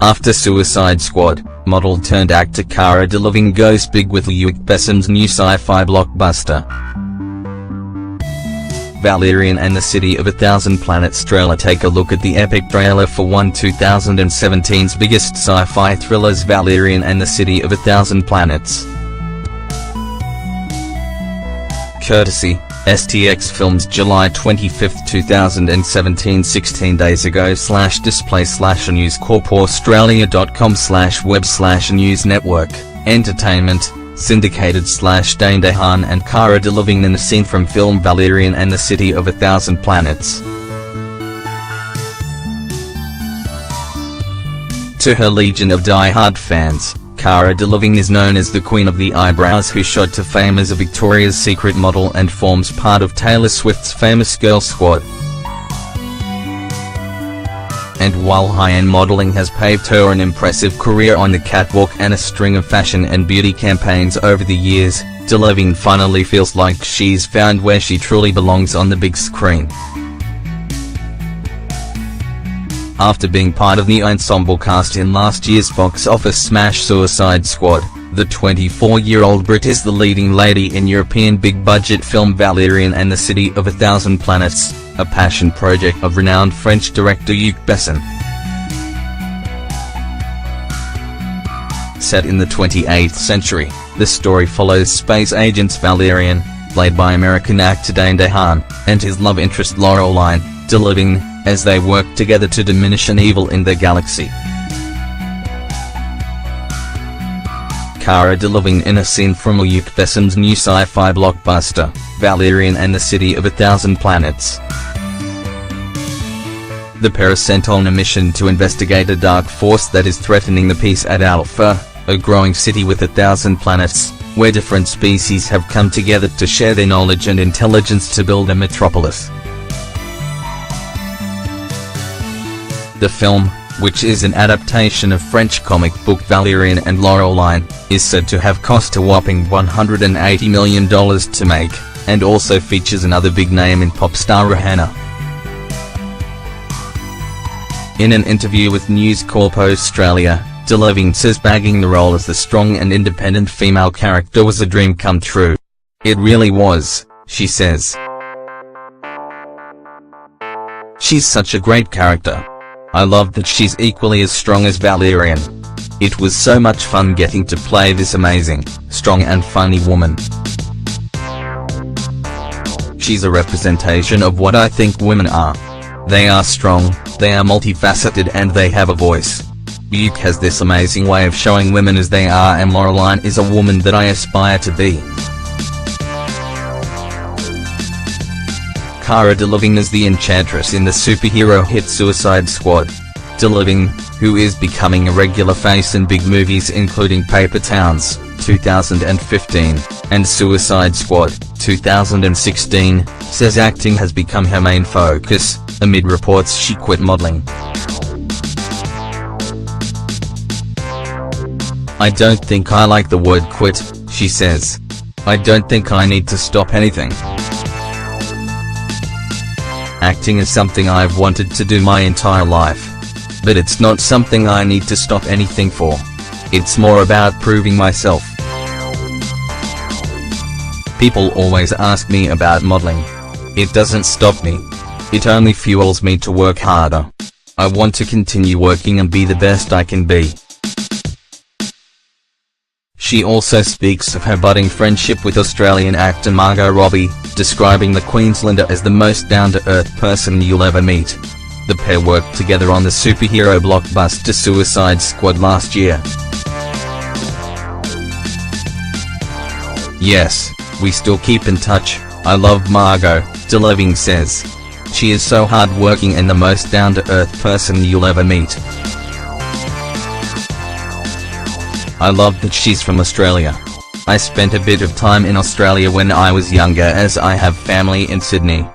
After Suicide Squad, model turned actor Cara Delevingne goes big with Luc Besson's new sci-fi blockbuster. Valerian and the City of a Thousand Planets trailer. Take a look at the epic trailer for one 2017's biggest sci-fi thrillers, Valerian and the City of a Thousand Planets. Courtesy, STX Films, July 25, 2017. 16 days ago. /display/ News Corp Australia.com/web/ News Network, Entertainment, syndicated / Dane DeHaan and Cara Delevingne in a scene from film Valerian and the City of a Thousand Planets. To her legion of die-hard fans, Cara Delevingne is known as the Queen of the Eyebrows, who shot to fame as a Victoria's Secret model and forms part of Taylor Swift's famous Girl Squad. And while high-end modeling has paved her an impressive career on the catwalk and a string of fashion and beauty campaigns over the years, Delevingne finally feels like she's found where she truly belongs on the big screen. After being part of the ensemble cast in last year's box office smash Suicide Squad, the 24-year-old Brit is the leading lady in European big-budget film Valerian and the City of a Thousand Planets, a passion project of renowned French director Luc Besson. Set in the 28th century, the story follows space agents Valerian, played by American actor Dane DeHaan, and his love interest Laureline Delevingne, as they work together to diminish an evil in the galaxy. Cara Delevingne in a scene from Luc Besson's new sci-fi blockbuster, Valerian and the City of a Thousand Planets. The pair are sent on a mission to investigate a dark force that is threatening the peace at Alpha, a growing city with 1,000 planets, where different species have come together to share their knowledge and intelligence to build a metropolis. The film, which is an adaptation of French comic book Valerian and Laureline, is said to have cost a whopping $180 million to make, and also features another big name in pop star Rihanna. In an interview with News Corp Australia, Delevingne says bagging the role as the strong and independent female character was a dream come true. "It really was," she says. "She's such a great character. I love that she's equally as strong as Valerian. It was so much fun getting to play this amazing, strong and funny woman. She's a representation of what I think women are. They are strong, they are multifaceted, and they have a voice. Luc has this amazing way of showing women as they are, and Laureline is a woman that I aspire to be." Cara Delevingne is the enchantress in the superhero hit Suicide Squad. Delevingne, who is becoming a regular face in big movies including Paper Towns, 2015, and Suicide Squad, 2016, says acting has become her main focus, amid reports she quit modeling. "I don't think I like the word quit," she says. "I don't think I need to stop anything. Acting is something I've wanted to do my entire life. But it's not something I need to stop anything for. It's more about proving myself. People always ask me about modeling. It doesn't stop me. It only fuels me to work harder. I want to continue working and be the best I can be." She also speaks of her budding friendship with Australian actor Margot Robbie, describing the Queenslander as the most down-to-earth person you'll ever meet. The pair worked together on the superhero blockbuster Suicide Squad last year. "Yes, we still keep in touch. I love Margot," Delevingne says. "She is so hard-working and the most down-to-earth person you'll ever meet. I love that she's from Australia. I spent a bit of time in Australia when I was younger, as I have family in Sydney.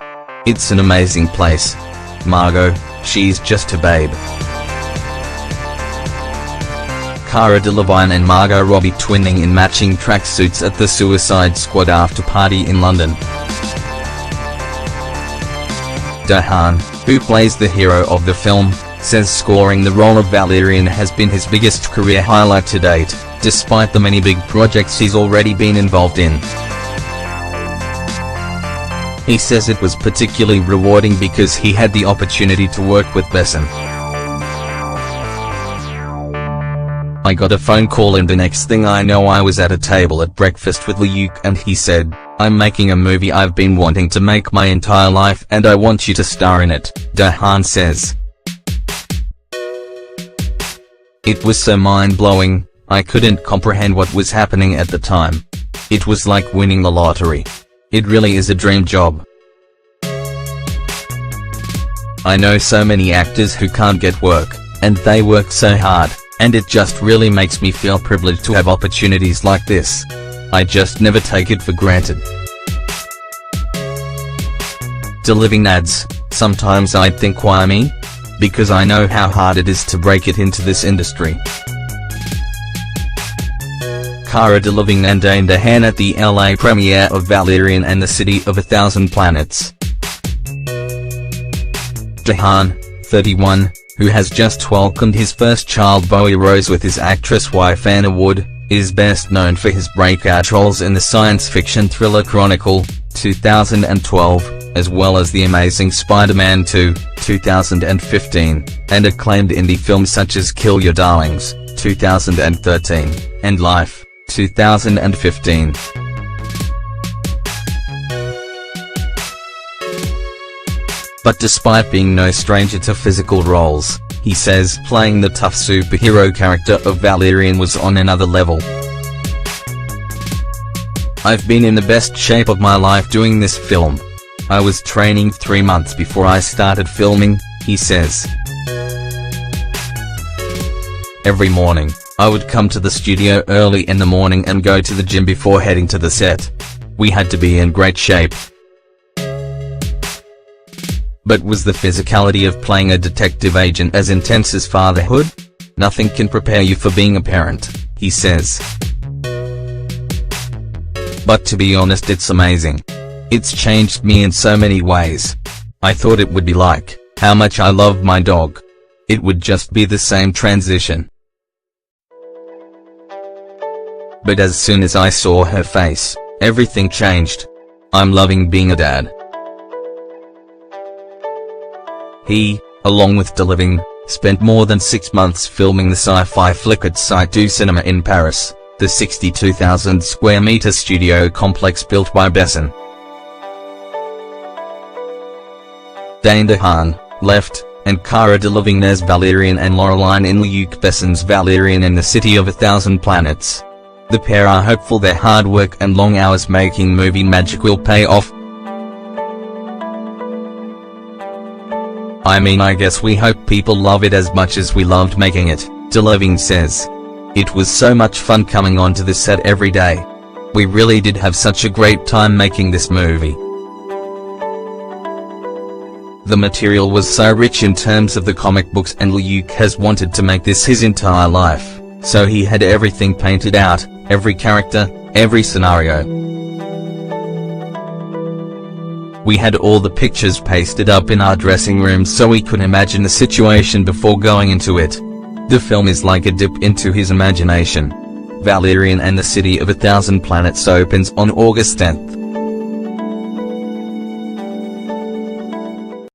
It's an amazing place. Margot, she's just a babe." Cara Delevingne and Margot Robbie twinning in matching tracksuits at the Suicide Squad after party in London. DeHaan, who plays the hero of the film, says scoring the role of Valerian has been his biggest career highlight to date, despite the many big projects he's already been involved in. He says it was particularly rewarding because he had the opportunity to work with Besson. I got a phone call and the next thing I know I was at a table at breakfast with Luc and he said, "I'm making a movie I've been wanting to make my entire life and I want you to star in it," diehard says. "It was so mind-blowing, I couldn't comprehend what was happening at the time. It was like winning the lottery. It really is a dream job. I know so many actors who can't get work, and they work so hard, and it just really makes me feel privileged to have opportunities like this. I just never take it for granted." Delevingne adds, "Sometimes I think why me? Because I know how hard it is to break it into this industry." Cara Delevingne and diehard at the LA premiere of Valerian and the City of a Thousand Planets. diehard, 31, who has just welcomed his first child Bowie Rose with his actress wife Anna Wood, is best known for his breakout roles in the science fiction thriller Chronicle, 2012, as well as the amazing Spider-Man 2, 2015, and acclaimed indie films such as Kill Your Darlings, 2013, and Life, 2015. But despite being no stranger to physical roles, he says playing the tough superhero character of Valerian was on another level. "I've been in the best shape of my life doing this film. I was training 3 months before I started filming," he says. "Every morning, I would come to the studio early in the morning and go to the gym before heading to the set. We had to be in great shape. But was the physicality of playing a detective agent as intense as fatherhood? Nothing can prepare you for being a parent," he says. "But to be honest, it's amazing. It's changed me in so many ways. I thought it would be like how much I love my dog. It would just be the same transition. But as soon as I saw her face, everything changed. I'm loving being a dad." He, along with Delevingne, spent more than 6 months filming the sci-fi flick at Site du Cinema in Paris, the 62,000 square meter studio complex built by Besson. diehard, left, and Cara Delevingne as Valerian and Laureline in Luc Besson's Valerian and the City of a Thousand Planets. The pair are hopeful their hard work and long hours making movie magic will pay off. "I mean, I guess we hope people love it as much as we loved making it," Delevingne says. "It was so much fun coming onto the set every day. We really did have such a great time making this movie. The material was so rich in terms of the comic books and Luc has wanted to make this his entire life, so he had everything painted out, every character, every scenario. We had all the pictures pasted up in our dressing room so we could imagine the situation before going into it. The film is like a dip into his imagination." Valerian and the City of a Thousand Planets opens on August 10th.